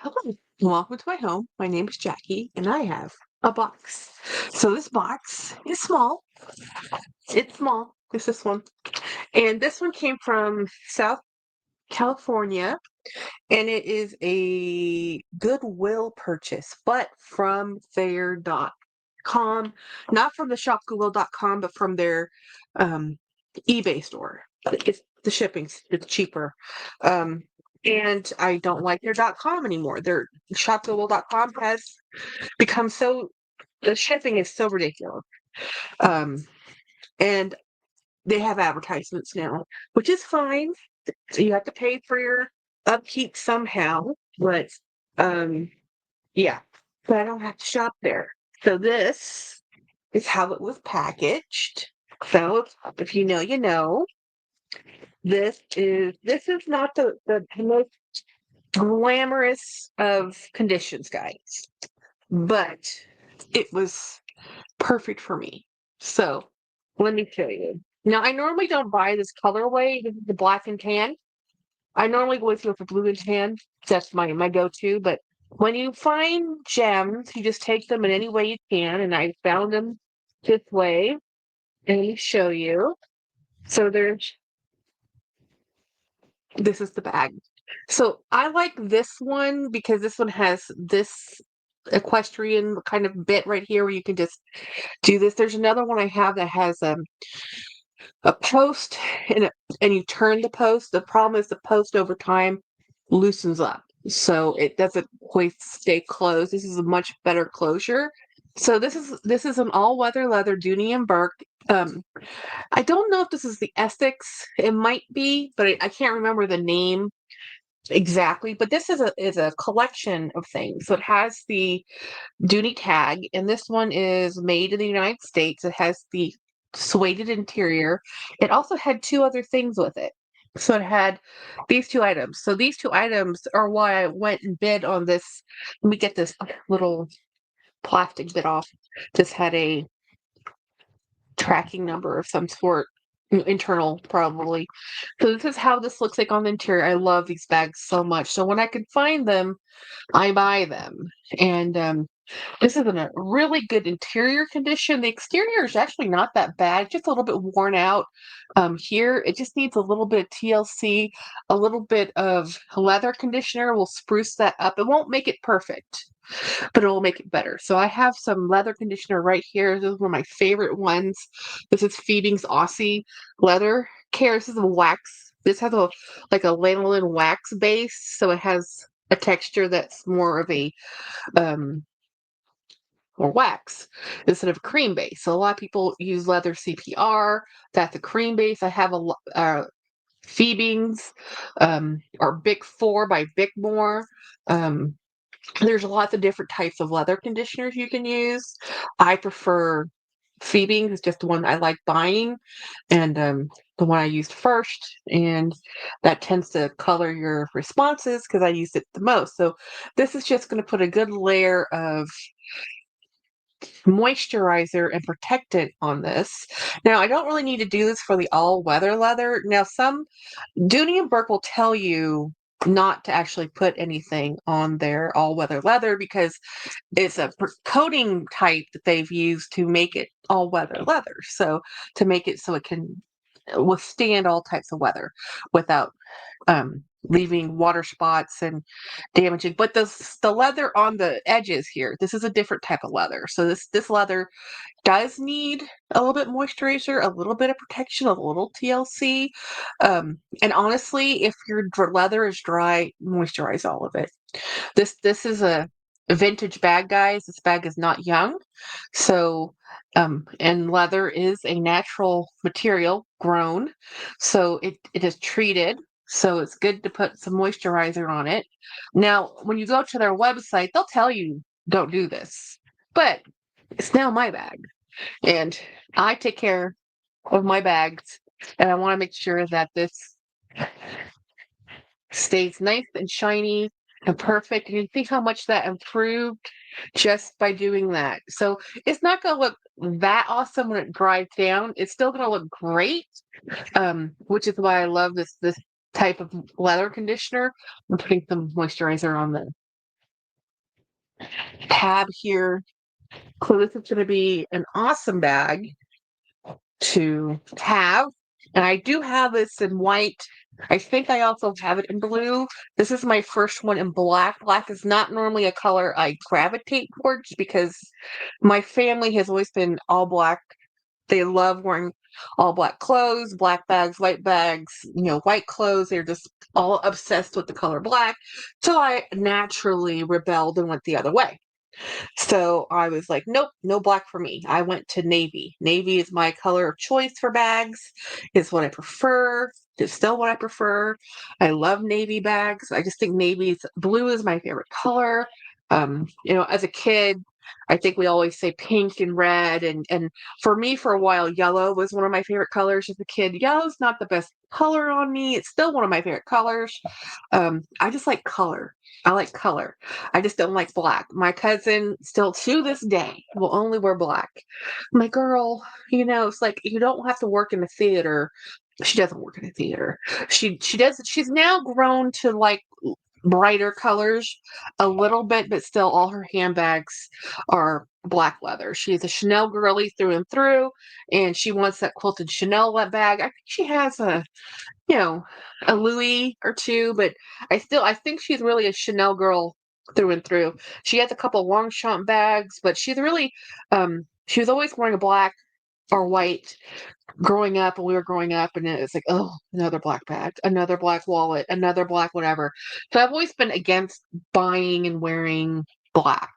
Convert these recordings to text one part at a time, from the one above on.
Hello, welcome to my home. My name is Jackie, and I have a box. So this box is small. It's small. It's this one, and this one came from South California, and it is a Goodwill purchase, but from their.com, not from the shop goodwill.com, but from their um, eBay store. It's the shipping's it's cheaper. Um, and I don't like their .com anymore. Their shopgoodwill.com has become so the shipping is so ridiculous. Um, and they have advertisements now, which is fine. So you have to pay for your upkeep somehow, but um, yeah, but I don't have to shop there. So this is how it was packaged. So if you know, you know. This is not the most glamorous of conditions, guys, but it was perfect for me. So let me show you. Now I normally don't buy this colorway. This is the black and tan. I normally go with the blue and tan. That's my go-to. But when you find gems, you just take them in any way you can. And I found them this way. And let me show you. So this is the bag. So I like this one because this one has this equestrian kind of bit right here where you can just do this. There's another one I have that has a post and you turn the post. The problem is the post over time loosens up. So it doesn't quite stay closed. This is a much better closure. So this is an all-weather leather Dooney and Bourke. Um, I don't know if this is the Essex. It might be, but I can't remember the name exactly. But this is a collection of things. So it has the Dooney tag, and this one is made in the United States. It has the suede interior. It also had two other things with it. So it had these two items. So these two items are why I went and bid on this. Let me get this little plastic bit off. This had a tracking number of some sort, internal probably. So this is how this looks like on the interior. I love these bags so much. So when I can find them, I buy them. And this is in a really good interior condition. The exterior is actually not that bad, just a little bit worn out. Here, it just needs a little bit of TLC, a little bit of leather conditioner will spruce that up. It won't make it perfect, but it will make it better. So I have some leather conditioner right here. This is one of my favorite ones. This is Phoebe's Aussie Leather Care. This is a wax. This has a like a lanolin wax base, so it has a texture that's more of a or wax instead of cream base. So a lot of people use leather CPR. That's a cream base. I have Phoebe's or Bic 4 by Bicmore. Um, there's lots of different types of leather conditioners you can use. I prefer Phoebe's. It's just the one I like buying, and the one I used first, and that tends to color your responses because I used it the most. So this is just going to put a good layer of moisturizer and protectant on this. Now, I don't really need to do this for the all-weather leather. Now, some Dooney and Bourke will tell you not to actually put anything on their all-weather leather because it's a coating type that they've used to make it all-weather leather. So to make it so it can withstand all types of weather without leaving water spots and damaging. But the leather on the edges here, this is a different type of leather. So this leather does need a little bit moisturizer, a little bit of protection, a little TLC. And honestly, if your leather is dry, moisturize all of it. This is a vintage bag, guys. This bag is not young. So and leather is a natural material grown. So it is treated. So it's good to put some moisturizer on it. Now, when you go to their website, they'll tell you don't do this. But it's now my bag. And I take care of my bags. And I want to make sure that this stays nice and shiny and perfect. And you see how much that improved just by doing that. So it's not going to look that awesome when it dries down. It's still going to look great, which is why I love this type of leather conditioner. I'm putting some moisturizer on tab here. So this is going to be an awesome bag to have. And I do have this in white. I think I also have it in blue. This is my first one in black. Black is not normally a color I gravitate towards because my family has always been all black. They love wearing all black clothes, black bags, white clothes. They're just all obsessed with the color black. So I naturally rebelled and went the other way. So I was like, nope, no black for me. I went to navy. Navy is my color of choice for bags. It's what I prefer. It's still what I prefer. I love navy bags. I just think blue is my favorite color. As a kid, I think we always say pink and red. And for me, for a while, yellow was one of my favorite colors as a kid. Yellow's not the best color on me. It's still one of my favorite colors. I just like color. I like color. I just don't like black. My cousin still to this day will only wear black. My girl, it's like you don't have to work in a theater. She doesn't work in a theater. She does. She's now grown to like brighter colors a little bit, but still all her handbags are black leather. She's a Chanel girly through and through, and she wants that quilted Chanel bag. I think she has a Louis or two, but I think she's really a Chanel girl through and through. She has a couple Longchamp bags, but she was always wearing a black or white growing up when we were growing up, and it was like, oh, another black bag, another black wallet, another black whatever. So I've always been against buying and wearing black.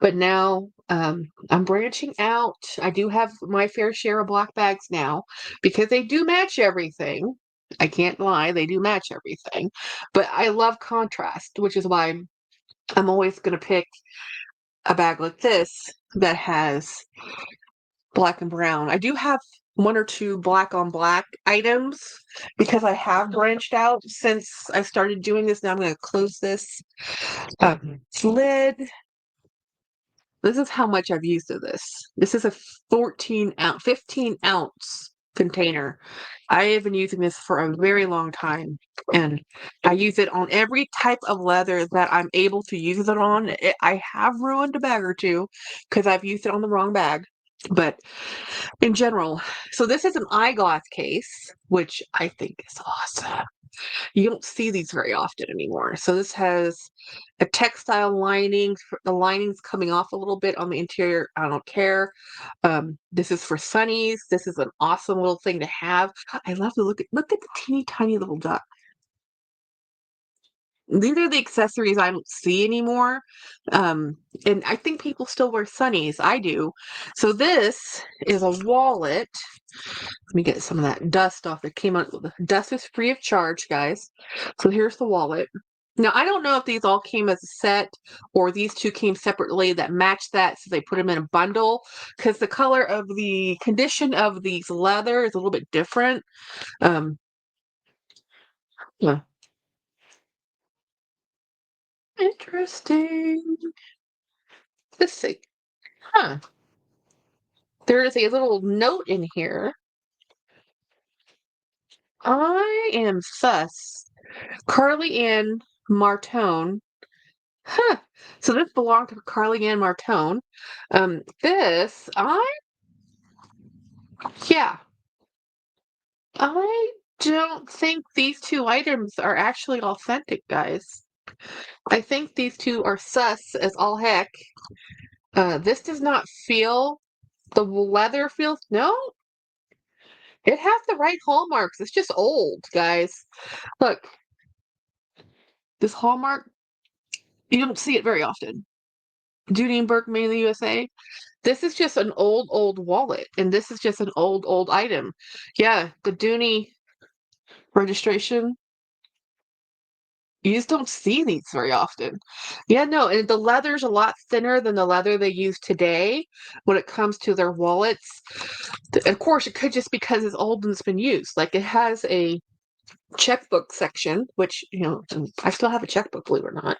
But now I'm branching out. I do have my fair share of black bags now because they do match everything. I can't lie, they do match everything. But I love contrast, which is why I'm always going to pick a bag like this that has black and brown. I do have one or two black on black items because I have branched out since I started doing this. Now I'm going to close this lid. This is how much I've used of this. This is a 15 ounce container. I have been using this for a very long time, and I use it on every type of leather that I'm able to use it on. I have ruined a bag or two because I've used it on the wrong bag, but in general, so this is an eyeglass case, which I think is awesome. You don't see these very often anymore. So this has a textile lining. The lining's coming off a little bit on the interior. I don't care. This is for sunnies. This is an awesome little thing to have. I love to look at the teeny tiny little duck. These are the accessories I don't see anymore. And I think people still wear sunnies. I do. So this is a wallet. Let me get some of that dust off. It came out. The dust is free of charge, guys. So here's the wallet. Now, I don't know if these all came as a set or these two came separately that match that, so they put them in a bundle because the color of the condition of these leather is a little bit different. Yeah. Interesting. Let's see. Huh. There is a little note in here. I am sus. Carly Ann Martone. Huh. So this belonged to Carly Ann Martone. Yeah. I don't think these two items are actually authentic, guys. I think these two are sus as all heck. This does not feel, the leather feels, no, it has the right hallmarks. It's just old, guys. Look, this hallmark, you don't see it very often. Dooney and Bourke made in the USA. This is just an old wallet, and this is just an old item. Yeah, the Dooney registration. You just don't see these very often. Yeah, no, and the leather's a lot thinner than the leather they use today when it comes to their wallets. Of course, it could just because it's old and it's been used. Like it has a checkbook section, which, I still have a checkbook, believe it or not.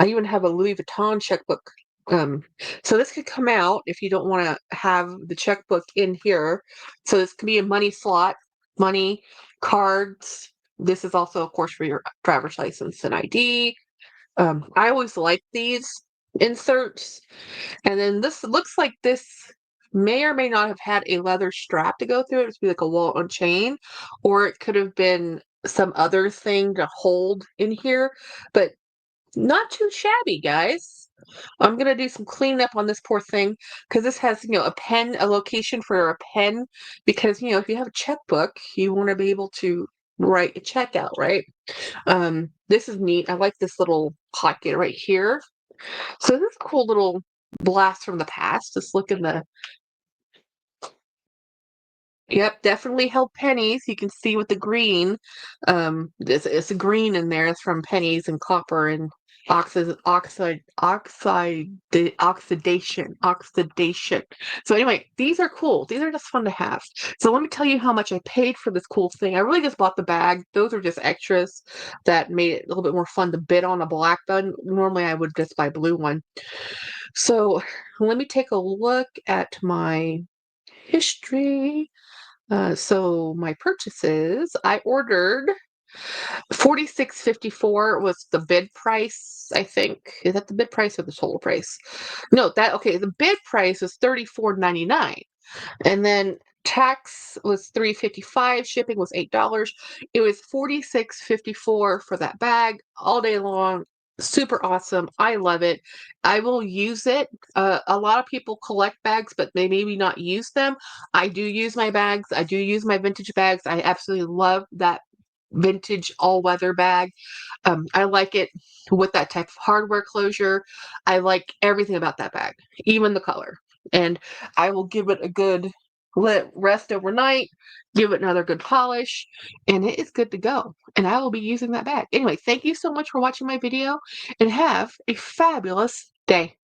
I even have a Louis Vuitton checkbook. So this could come out if you don't want to have the checkbook in here. So this could be a money slot, money, cards. This is also, of course, for your driver's license and ID. I always like these inserts. And then this looks like this may or may not have had a leather strap to go through it. It would be like a wall on chain, or it could have been some other thing to hold in here, but not too shabby, guys. I'm gonna do some cleanup on this poor thing because this has, a pen, a location for a pen. Because if you have a checkbook, you want to be able to write a check out, right? This is neat. I like this little pocket right here. So this is a cool little blast from the past. Just look in the Yep, definitely held pennies. You can see with the green. It's a green in there. It's from pennies and copper and oxidation. So anyway, these are cool. These are just fun to have. So let me tell you how much I paid for this cool thing. I really just bought the bag. Those are just extras that made it a little bit more fun to bid on a black one. Normally I would just buy a blue one. So let me take a look at my history. So my purchases, I ordered 46.54 was the bid price, I think. Is that the bid price or the total price? No, the bid price was 34.99. And then tax was 3.55, shipping was $8. It was 46.54 for that bag all day long. Super awesome. I love it. I will use it. A lot of people collect bags, but they maybe not use them. I do use my bags. I do use my vintage bags. I absolutely love that vintage all-weather bag. I like it with that type of hardware closure. I like everything about that bag, even the color. And I will give it a good let rest overnight, give it another good polish, and it is good to go. And I will be using that bag. Anyway, thank you so much for watching my video, and have a fabulous day.